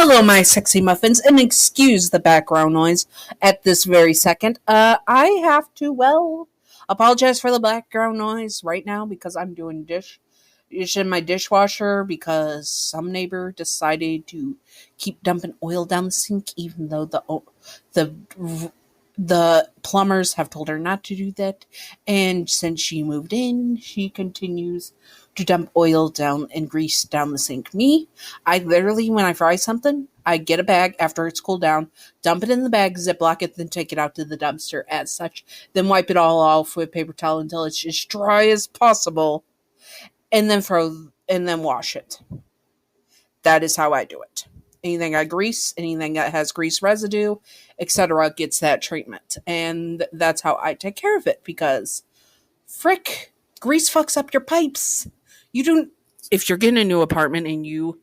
Hello, my sexy muffins, and excuse the background noise at this very second. I have to, apologize for the background noise right now because I'm doing dish in my dishwasher because some neighbor decided to keep dumping oil down the sink, even though the the plumbers have told her not to do that. And since she moved in, she continues to dump oil down and grease down the sink. I literally, when I fry something, I get a bag after it's cooled down, dump it in the bag, ziplock it, then take it out to the dumpster as such, then wipe it all off with paper towel until it's as dry as possible, and then wash it. That is how I do it. Anything I grease, anything that has grease residue, etc., gets that treatment. And that's how I take care of it because, frick, grease fucks up your pipes. You don't, if you're getting a new apartment and you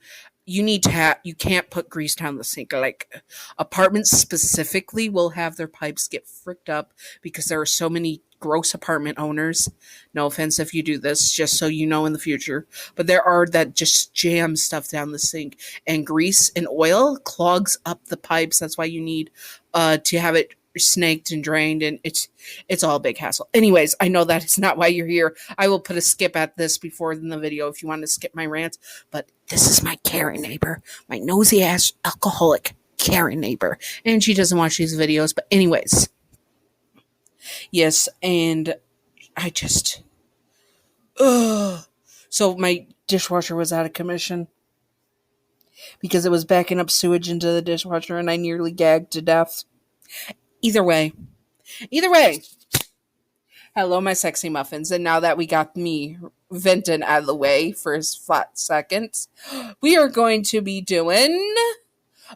need to have, you can't put grease down the sink. Like, apartments specifically will have their pipes get fricked up because there are so many gross apartment owners. No offense if you do this, just so you know in the future. But there are that just jam stuff down the sink. And grease and oil clogs up the pipes. That's why you need to have it snaked and drained, and it's all a big hassle. Anyways, I know that is not why you're here. I will put a skip at this before in the video if you want to skip my rant, but this is my Karen neighbor, my nosy ass alcoholic Karen neighbor, and she doesn't watch these videos. But anyways, yes, and I just so my dishwasher was out of commission because it was backing up sewage into the dishwasher, and I nearly gagged to death. Either way, hello, my sexy muffins. And now that we got me venting out of the way for his flat seconds, we are going to be doing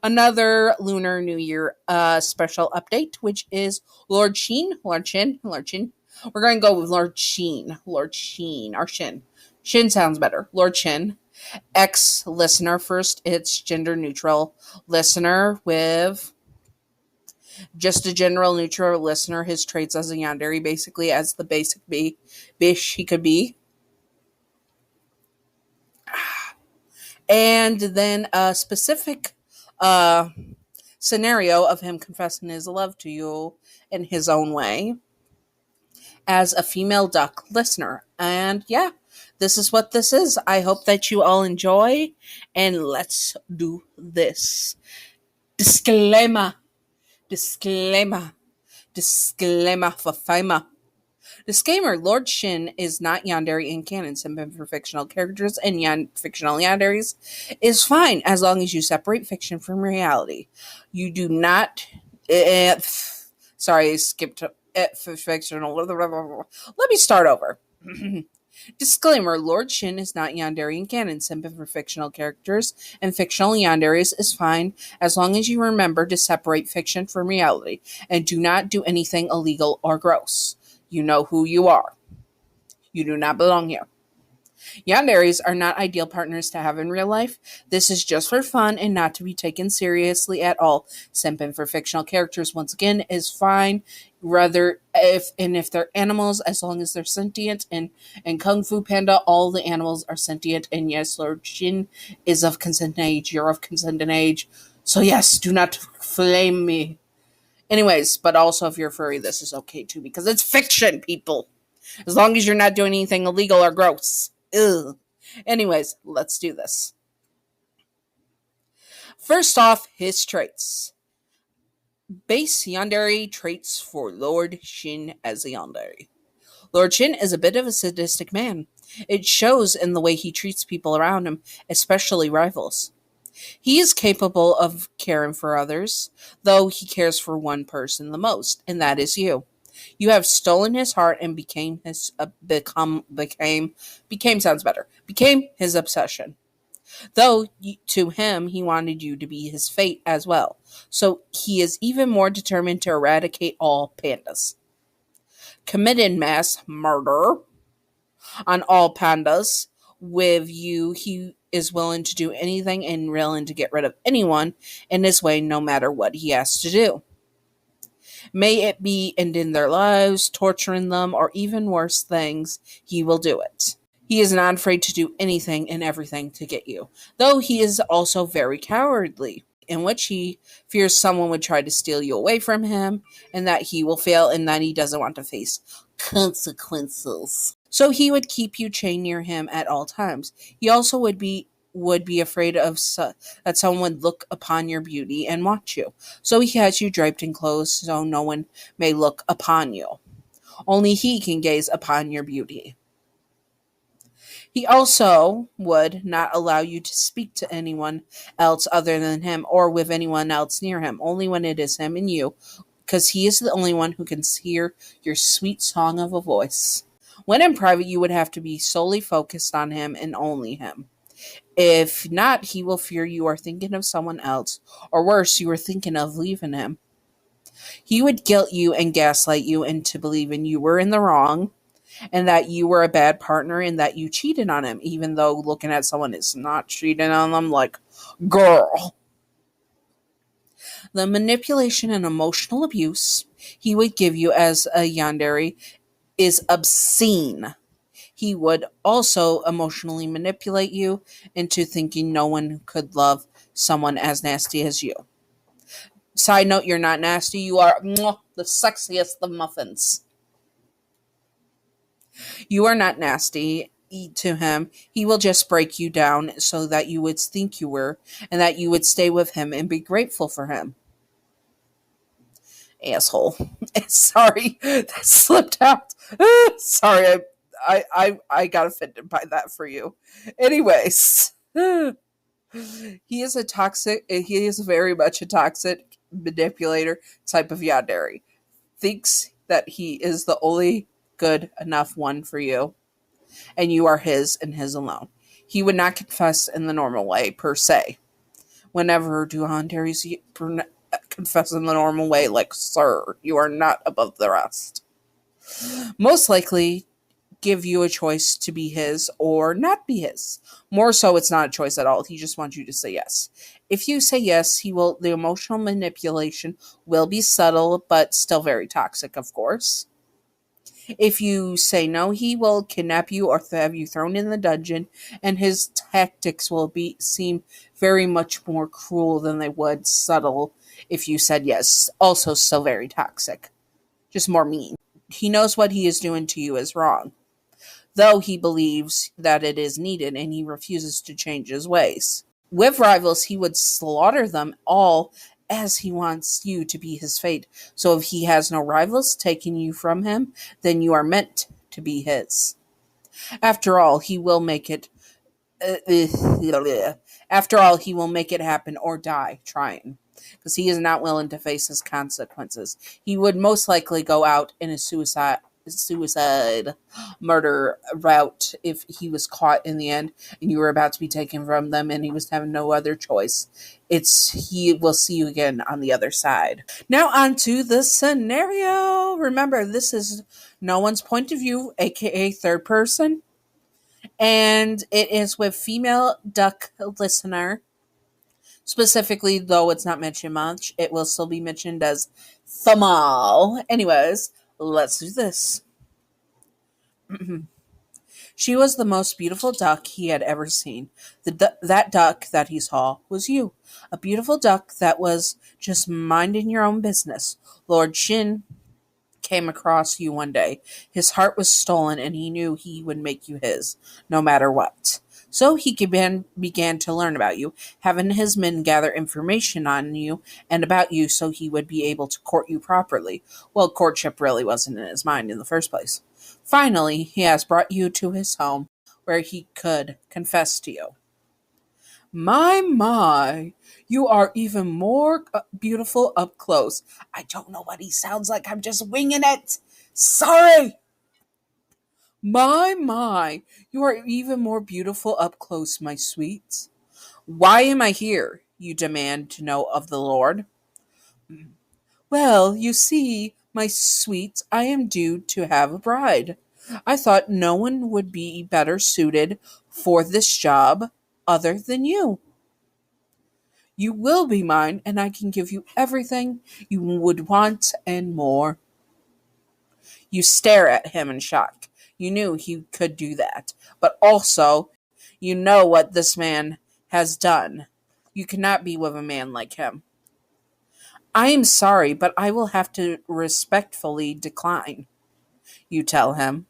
another Lunar New Year special update, which is Lord Shen. We're going to go with Lord Shen, or Shen. Shen sounds better. Lord Shen. Ex-listener first. It's gender neutral listener with just a general neutral listener. His traits as a Yandere, basically as the basic bish he could be. And then a specific scenario of him confessing his love to you in his own way as a female duck listener. And yeah, this is what this is. I hope that you all enjoy, and let's do this. Disclaimer for FIMA. Disclaimer, Lord Shen is not Yandere in canon. Simping for fictional characters and fictional Yanderes is fine as long as you separate fiction from reality. You do not... sorry, I skipped fictional... Let me start over. Disclaimer, Lord Shen is not Yandere in canon. Simping for fictional characters and fictional Yanderes is fine as long as you remember to separate fiction from reality and do not do anything illegal or gross. You know who you are. You do not belong here. Yanderes are not ideal partners to have in real life. This is just for fun and not to be taken seriously at all. Simping for fictional characters, once again, is fine. Rather, if they're animals, as long as they're sentient. And Kung Fu Panda, all the animals are sentient. And yes, Lord Shen is of consenting age. You're of consenting age. So yes, do not flame me. Anyways, but also if you're furry, this is okay too, because it's fiction, people. As long as you're not doing anything illegal or gross. Ugh. Anyways, let's do this. First off, his traits. Base Yandere traits for Lord Shen as a Yandere. Lord Shen is a bit of a sadistic man. It shows in the way he treats people around him, especially rivals. He is capable of caring for others, though he cares for one person the most, and that is you. You have stolen his heart and became his obsession. Though to him he wanted you to be his fate as well. So he is even more determined to eradicate all pandas. Committed mass murder on all pandas. With you, he is willing to do anything and willing to get rid of anyone in his way, no matter what he has to do. May it be ending their lives, torturing them, or even worse things, he will do it. He is not afraid to do anything and everything to get you, though he is also very cowardly. in which he fears someone would try to steal you away from him, and that he will fail, and that he doesn't want to face consequences. So he would keep you chained near him at all times. He also would be afraid of that someone would look upon your beauty and watch you. So he has you draped in clothes so no one may look upon you. Only he can gaze upon your beauty. He also would not allow you to speak to anyone else other than him or with anyone else near him, only when it is him and you, because he is the only one who can hear your sweet song of a voice. When in private, you would have to be solely focused on him and only him. If not, he will fear you are thinking of someone else, or worse, you are thinking of leaving him. He would guilt you and gaslight you into believing you were in the wrong, and that you were a bad partner and that you cheated on him, even though looking at someone is not cheating on them, like, girl. The manipulation and emotional abuse he would give you as a yandere is obscene. He would also emotionally manipulate you into thinking no one could love someone as nasty as you. Side note, you're not nasty. You are the sexiest of muffins. You are not nasty to him. He will just break you down so that you would think you were, and that you would stay with him and be grateful for him. Asshole. Sorry, that slipped out. Sorry, I got offended by that for you. Anyways, he is very much a toxic manipulator type of yandere. Thinks that he is the only good enough one for you, and you are his and his alone. He would not confess in the normal way, per se. Whenever do yanderes confess in the normal way, like, sir, you are not above the rest. Most likely give you a choice to be his or not be his. More so, it's not a choice at all. He just wants you to say yes. If you say yes, the emotional manipulation will be subtle, but still very toxic, of course. If you say no, he will kidnap you or have you thrown in the dungeon, and his tactics will seem very much more cruel than they would subtle if you said yes. Also still very toxic. Just more mean. He knows what he is doing to you is wrong, though he believes that it is needed, and he refuses to change his ways. With rivals, he would slaughter them all as he wants you to be his fate. So if he has no rivals taking you from him, then you are meant to be his. After all, he will make it happen or die trying, because he is not willing to face his consequences. He would most likely go out in a suicide murder route if he was caught in the end and you were about to be taken from them and he was having no other choice. He will see you again on the other side. Now on to the scenario. Remember, this is no one's point of view, aka third person, and it is with female duck listener. Specifically, though it's not mentioned much, it will still be mentioned as Thamal. Anyways, let's do this. She was the most beautiful duck he had ever seen. That duck that he saw was you. A beautiful duck that was just minding your own business. Lord Shen came across you one day. His heart was stolen, and he knew he would make you his, no matter what. So he began to learn about you, having his men gather information on you and about you so he would be able to court you properly. Well, courtship really wasn't in his mind in the first place. Finally, he has brought you to his home, where he could confess to you. My, you are even more beautiful up close. I don't know what he sounds like. I'm just winging it. Sorry. My, you are even more beautiful up close, my sweets. Why am I here? You demand to know of the Lord. Well, you see, my sweets, I am due to have a bride. I thought no one would be better suited for this job other than you. You will be mine, and I can give you everything you would want and more. You stare at him in shock. You knew he could do that, but also, you know what this man has done. You cannot be with a man like him. I am sorry, but I will have to respectfully decline, you tell him.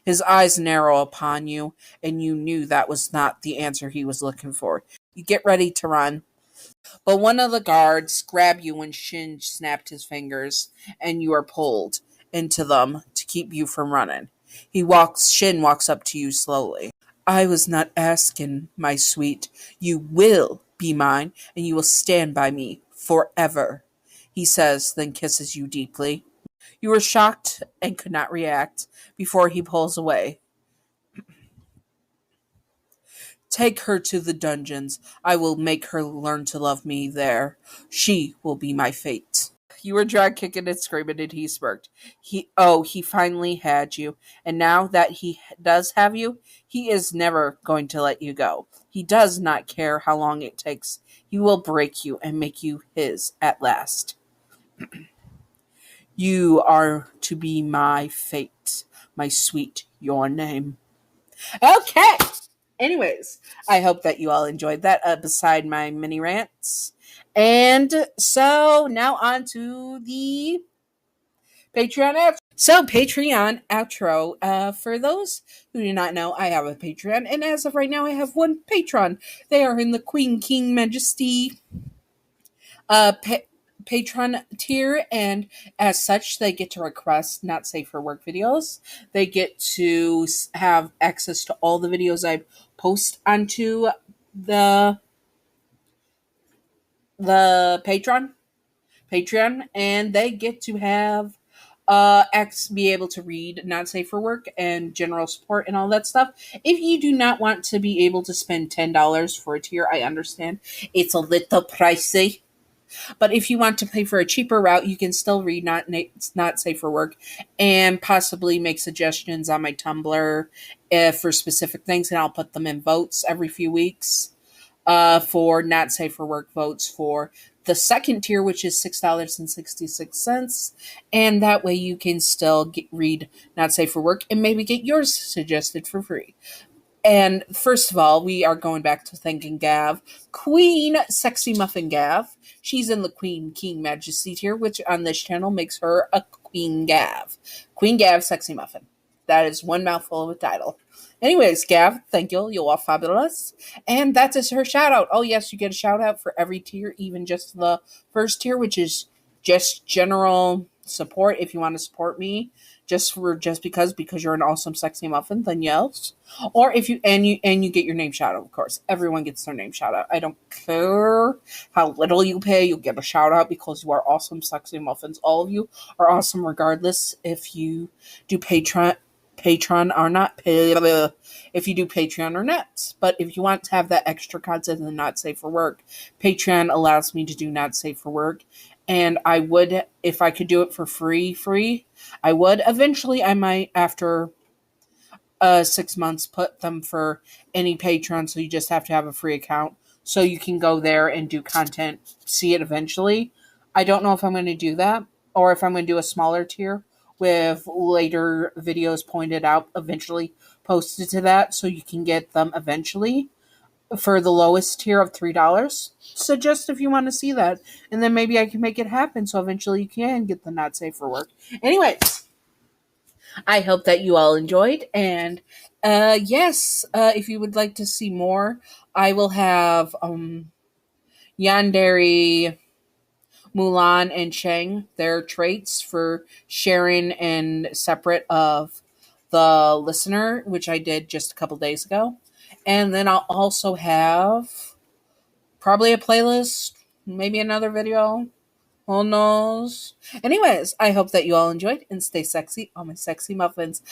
His eyes narrow upon you, and you knew that was not the answer he was looking for. You get ready to run, but one of the guards grab you when Shin snapped his fingers, and you are pulled into them to keep you from running. Shin walks up to you slowly. I was not asking, my sweet. You will be mine, and you will stand by me forever, he says, then kisses you deeply. You were shocked and could not react before he pulls away. Take her to the dungeons. I will make her learn to love me there. She will be my fate. You were drag kicking and screaming, and he smirked. He finally had you, and now that he does have you, he is never going to let you go. He does not care how long it takes. He will break you and make you his at last. You are to be my fate, my sweet, your name. Okay. Anyways, I hope that you all enjoyed that beside my mini rants. And so now on to the Patreon outro. So, Patreon outro. For those who do not know, I have a Patreon, and as of right now, I have one patron. They are in the Queen King Majesty patron tier, and as such, they get to request not safe for work videos. They get to have access to all the videos I post onto the Patreon, and they get to have be able to read not safe for work and general support and all that stuff. If you do not want to be able to spend $10 for a tier, I understand it's a little pricey. But if you want to pay for a cheaper route, you can still read not safe for work and possibly make suggestions on my Tumblr for specific things, and I'll put them in votes every few weeks for not safe for work votes for the second tier, which is $6.66. And that way you can still read not safe for work and maybe get yours suggested for free. And first of all, we are going back to thanking Gav, Queen Sexy Muffin Gav. She's in the Queen King Majesty tier, which on this channel makes her a Queen Gav. Queen Gav Sexy Muffin. That is one mouthful of a title. Anyways, Gav, thank you. You are fabulous. And that is her shout out. Oh, yes, you get a shout out for every tier, even just the first tier, which is just general support. If you want to support me just because you're an awesome sexy muffin, then yes. Or if you get your name shout out, of course. Everyone gets their name shout out. I don't care how little you pay, you'll get a shout out because you are awesome sexy muffins. All of you are awesome regardless if you do Patreon or not. If you do Patreon or not. But if you want to have that extra content and not safe for work, Patreon allows me to do not safe for work. And I would, if I could do it for free, I would. Eventually, I might, after 6 months, put them for any Patreon, so you just have to have a free account. So you can go there and do content, see it eventually. I don't know if I'm going to do that, or if I'm going to do a smaller tier with later videos pointed out, eventually posted to that, so you can get them eventually for the lowest tier of $3. Suggest if you want to see that, and then maybe I can make it happen so eventually you can get the not safe for work. Anyways, I hope that you all enjoyed, and yes, if you would like to see more, I will have Yandere, Mulan, and Shen, their traits for sharing and separate of the listener, which I did just a couple days ago. And then I'll also have probably a playlist, maybe another video. Who knows? Anyways, I hope that you all enjoyed and stay sexy, all my sexy muffins.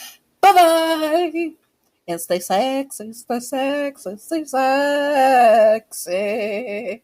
Bye bye! And stay sexy, stay sexy, stay sexy.